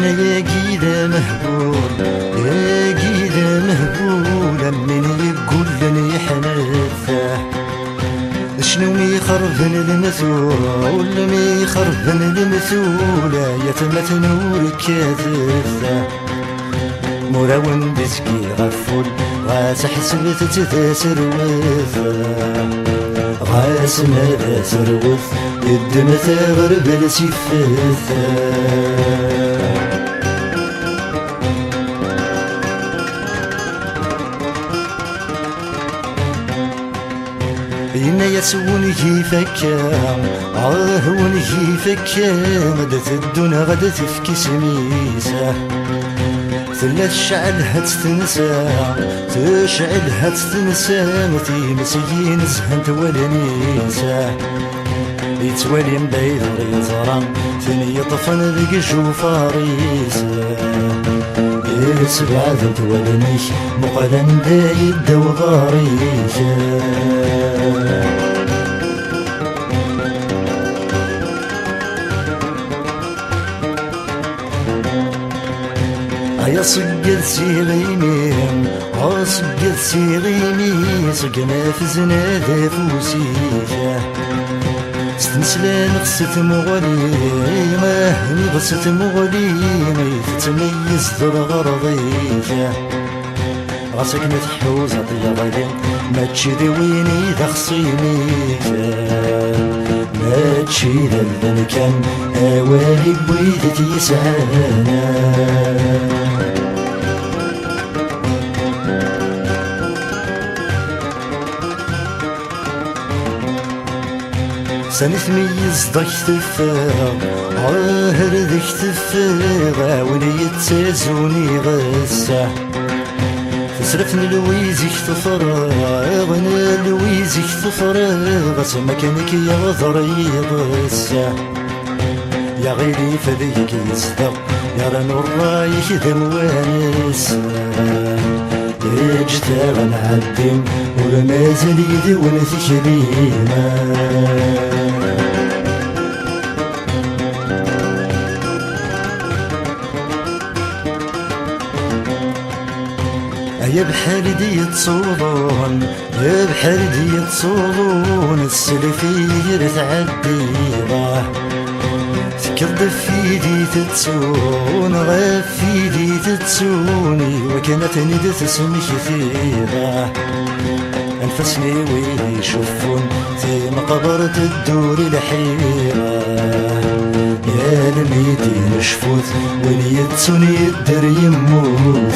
عشنا يا قيدة مهبول يا قيدة مهبول من يقول لنا حنثاه شنو ميخربن المثول ميخربن المثول يا تمت نورك كاذثاه مراون بسكي غفول غاس حسبت تتسر وثاه غاس ما سروث الدم ثغرب السفثاه إنا يسون يفكا هون يفكا غدت الدنيا غدا تفكي سميسة ثلاث شعل هتستنسى تشعل هتستنسى مثي مسيين زهنت ولا نيسة يتوالي مبايد يزران ثاني يطفن ذيك جوفاريسة سبعة ذات ولنيش مقالن بايد وغاريسة يا صقد سيغيمين صقد سيغيمين صقنا في زنادة فوسيجة ستنسلان غصت مغلي ما هني غصت مغلي ما تتميز ذر غرضيجة غاسك متحوز عطية غالي ما تشيدي ويني ذا خصيميجة ما تشيد المكان اوالي بويدتي يسعانا سنتميز ضيك تفاغ عاهر ذيك تفاغ ولي يتسازوني غسا تسرفني لويزيك تفراغ انا لويزيك تفراغ سمكانك يا غضري غسا يا غيري فذيك يصدق يا رانو رايك ذا موانسا اجتاغ نعدم ولا مازال يدون تكريما يا بحال دي تصوضون يا بحال دي تصوضون السلفير تعدي تكرد في دي تتسون غاف في دي تتسوني وكانت ندى تسمي كثيرة انفسني وين يشوفون في مقبرة الدور الحيرة يا الميدين شفوت وين يتسون يدر يموت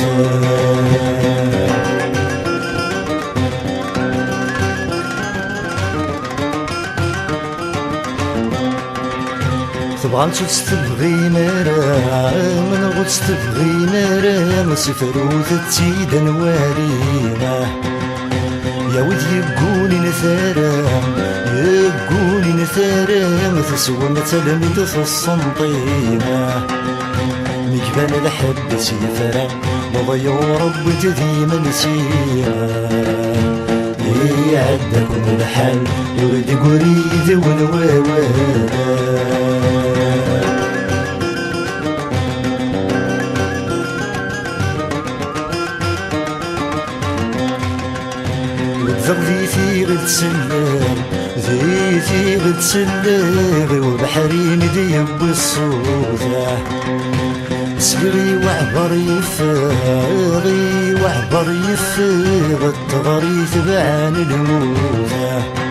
طبعا شو تستبغي مرا من غد تستبغي مرا سفروت تسيد نوارينا يا ود يبقوني نثارا يبقوني نثارا تسوى مثلا في السنطينة مجبان الحب سيفرا وضيع رب تديما نسينا يعدكم الحال يريد قريد ونواوانا ذي في غد سلام ذي في غد سلام وبحرين ديب الصوفة سبغي وعبر يفاغي وعبر يفاغ التغري تبعان الموتة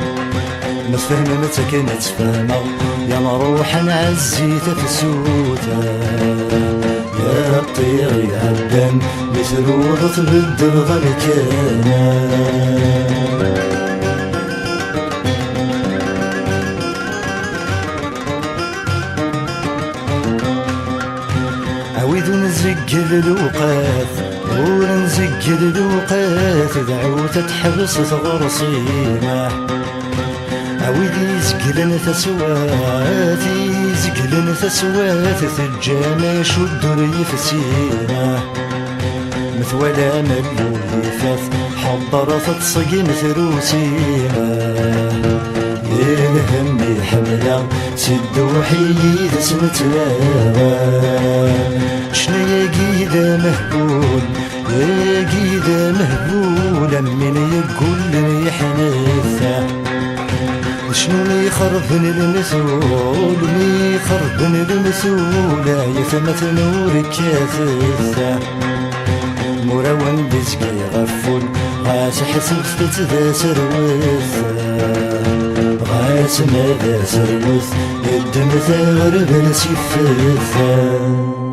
ما تفهم متى كانت تفهمه يا مروحا نعزي تفسوته يا الطير يعدن مثل وضط بالدرغ مكانا عويد نزقل الوقات ونزقل الوقات دعوت تحبس تغرصيمه عويد يزقلن ثسوات يزقلن ثسوات ثجانا شدر يفسينا مثولا ملو يفاث حضرت تصقي مثروسينا الهم يحمله سد وحيد سنتلاغا شنو يا قيدة مهبول يا قيدة مهبول من يقول لي حنثة شنو اللي يخربن المسؤول مي يخربن المسؤول يا ثمة نورك كاثثة مورا وندز كي غفول غاس حسب ذا سروث غاس ماذا سروث الدم ثغرب السيفثة